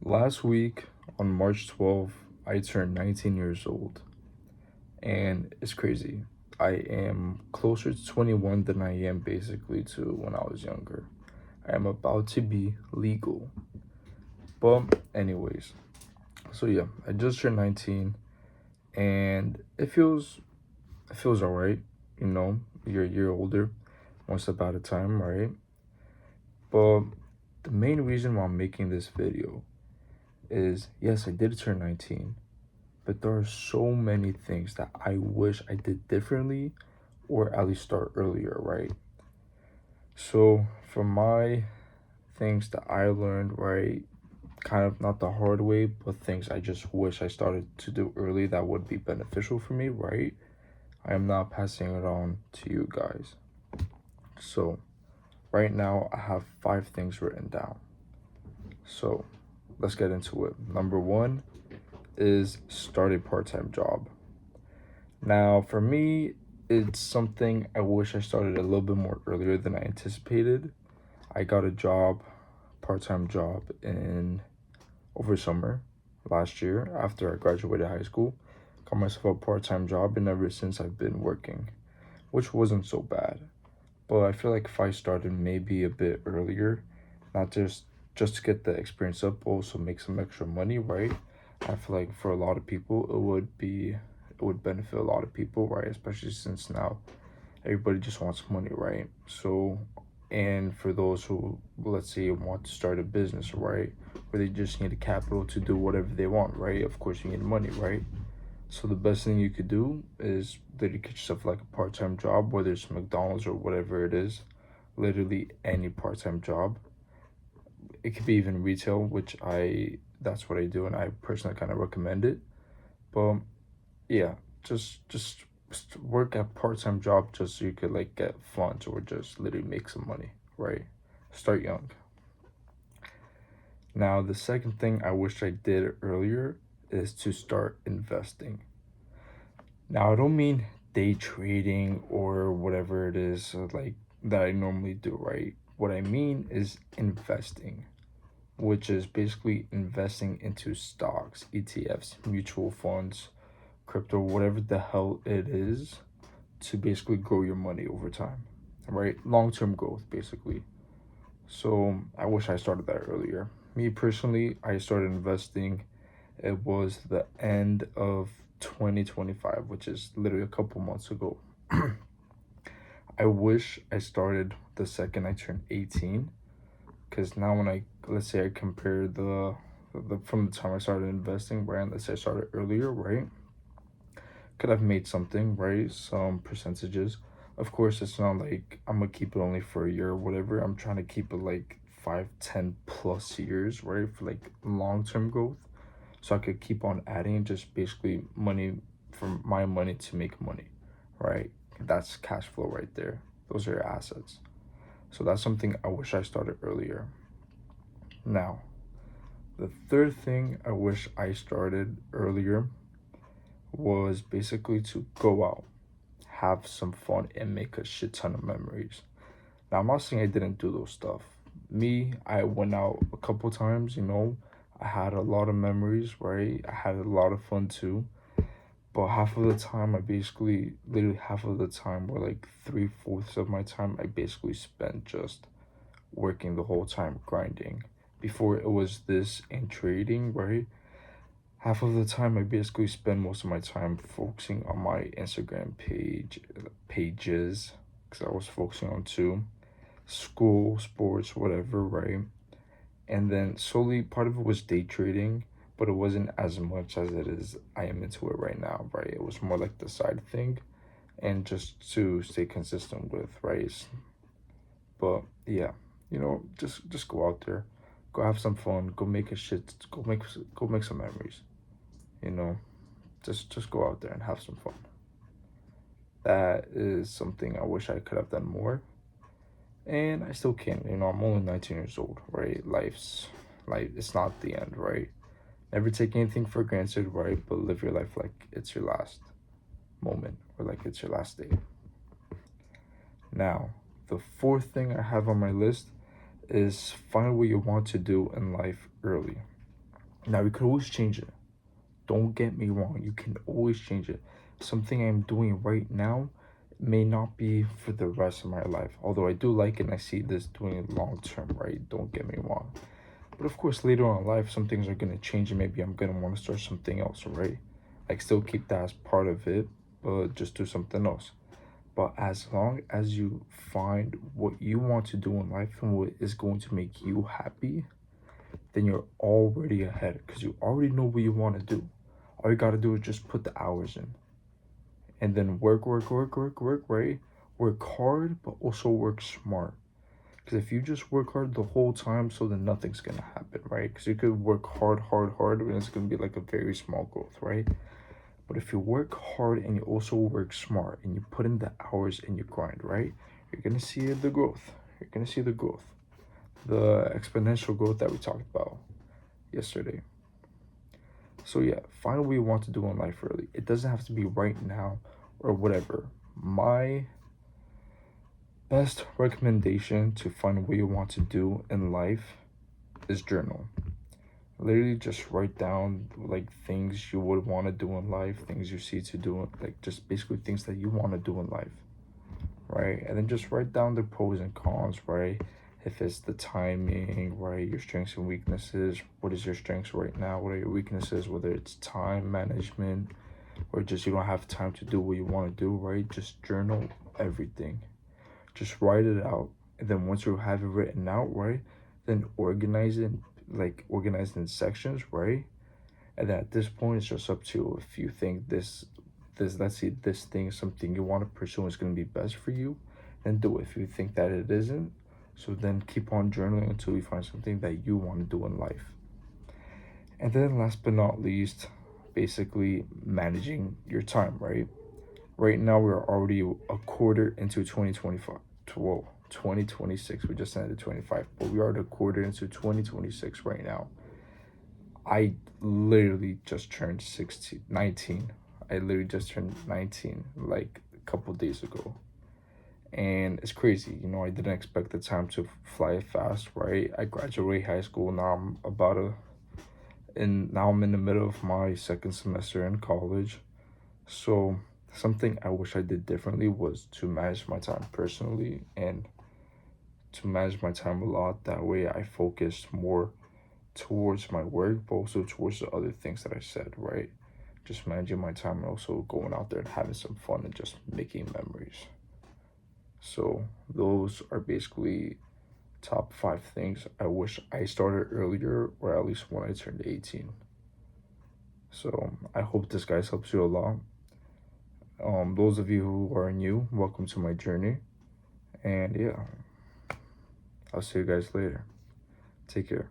Last week on March 12th, I turned 19 years old, and it's crazy. I am closer to 21 than I am basically to when I was younger. I am about to be legal. But, anyways, so yeah, I just turned 19, and it feels alright, you know, you're a year older, one step at a time, right? But the main reason why I'm making this video is yes, I did turn 19, but there are so many things that I wish I did differently or at least start earlier, right? So, for my things that I learned, right, kind of not the hard way, but things I just wish I started to do early that would be beneficial for me, right? I am now passing it on to you guys. So, right now I have 5 things written down. So, let's get into it. Number one is start a part time job. Now, for me, it's something I wish I started a little bit more earlier than I anticipated. I got a job, part-time job in over summer last year after I graduated high school. Got myself a part-time job, and ever since I've been working, which wasn't so bad. But I feel like if I started maybe a bit earlier, not just to get the experience up, also make some extra money, right? I feel like for a lot of people, it would benefit a lot of people, right? Especially since now everybody just wants money, right? So, and for those who, let's say, want to start a business, right? Where they just need a capital to do whatever they want, right? Of course, you need money, right? So the best thing you could do is literally get yourself like a part-time job, whether it's McDonald's or whatever it is, literally any part-time job. It could be even retail, which that's what I do, and I personally kind of recommend it. But yeah, just work a part-time job just so you could like get funds or just literally make some money, right? Start young. Now, the second thing I wish I did earlier is to start investing. Now, I don't mean day trading or whatever it is like that I normally do, right? What I mean is investing, which is basically investing into stocks, ETFs, mutual funds, crypto, whatever the hell it is, to basically grow your money over time, right? Long term growth, basically. So I wish I started that earlier. Me personally, I started investing. It was the end of 2025, which is literally a couple months ago. I wish I started the second I turned 18, because now when I, let's say I compare the from the time I started investing, right? Let's say I started earlier, right? Could have made something, right? Some percentages. Of course, it's not like I'm gonna keep it only for a year or whatever. I'm trying to keep it like 5, 10 plus years, right? For like long term growth. So I could keep on adding just basically money from my money to make money, right? That's cash flow right there. Those are your assets. So that's something I wish I started earlier. Now, the third thing I wish I started earlier was basically to go out, have some fun, and make a shit ton of memories. Now, I'm not saying I didn't do those stuff. Me, I went out a couple times, you know, I had a lot of memories, right? I had a lot of fun too. But half of the time, I basically, literally half of the time, or like 3/4 of my time, I basically spent just working the whole time, grinding. Before it was this and trading, right? Half of the time I basically spend most of my time focusing on my Instagram pages, because I was focusing on two, school, sports, whatever, right? And then slowly part of it was day trading, but it wasn't as much as it is I am into it right now, right? It was more like the side thing and just to stay consistent with, right? But yeah, you know, just go out there, go have some fun, go make a shit, go make some memories, you know. Just go out there and have some fun. That is something I wish I could have done more, and I still can. You know, I'm only 19 years old, right? It's not the end, right? Never take anything for granted, right? But live your life like it's your last moment or like it's your last day. Now, the fourth thing I have on my list is find what you want to do in life early. Now you could always change it. Don't get me wrong, you can always change it. Something I'm doing right now may not be for the rest of my life. Although I do like it and I see this doing it long term, right? Don't get me wrong. But of course, later on in life, some things are gonna change and maybe I'm gonna want to start something else, right? Like still keep that as part of it, but just do something else. But as long as you find what you want to do in life and what is going to make you happy, then you're already ahead because you already know what you want to do. All you gotta do is just put the hours in and then work, right? Work hard, but also work smart. Because if you just work hard the whole time, so then nothing's gonna happen, right? Because you could work hard, and it's gonna be like a very small growth, right? But if you work hard and you also work smart and you put in the hours and you grind, right? You're gonna see the growth. You're gonna see the growth, the exponential growth that we talked about yesterday. So yeah, find what you want to do in life early. It doesn't have to be right now or whatever. My best recommendation to find what you want to do in life is journal. Literally just write down like things you would want to do in life, things you see to do, like just basically things that you want to do in life, right? And then just write down the pros and cons, right? If it's the timing, right? Your strengths and weaknesses. What is your strengths right now? What are your weaknesses? Whether it's time management or just you don't have time to do what you want to do, right? Just journal everything. Just write it out. And then once you have it written out, right? Then organize it in sections, right? And then at this point, it's just up to you. If you think let's say this thing is something you want to pursue and is going to be best for you, then do it. If you think that it isn't, so then keep on journaling until you find something that you want to do in life. And then last but not least, basically managing your time, right? Right now, we're already a quarter into 2025. Whoa, 2026. We just ended 25, but we are a quarter into 2026 right now. I literally just turned 16, 19. I literally just turned 19 like a couple days ago. And it's crazy, I didn't expect the time to fly fast, right? I graduated high school. Now I'm in the middle of my second semester in college. So something I wish I did differently was to manage my time personally and to manage my time a lot. That way I focused more towards my work, but also towards the other things that I said, right? Just managing my time and also going out there and having some fun and just making memories. So those are basically top 5 things I wish I started earlier or at least when I turned 18. So I hope this guys helps you a lot. Those of you who are new, welcome to my journey. And yeah, I'll see you guys later. Take care.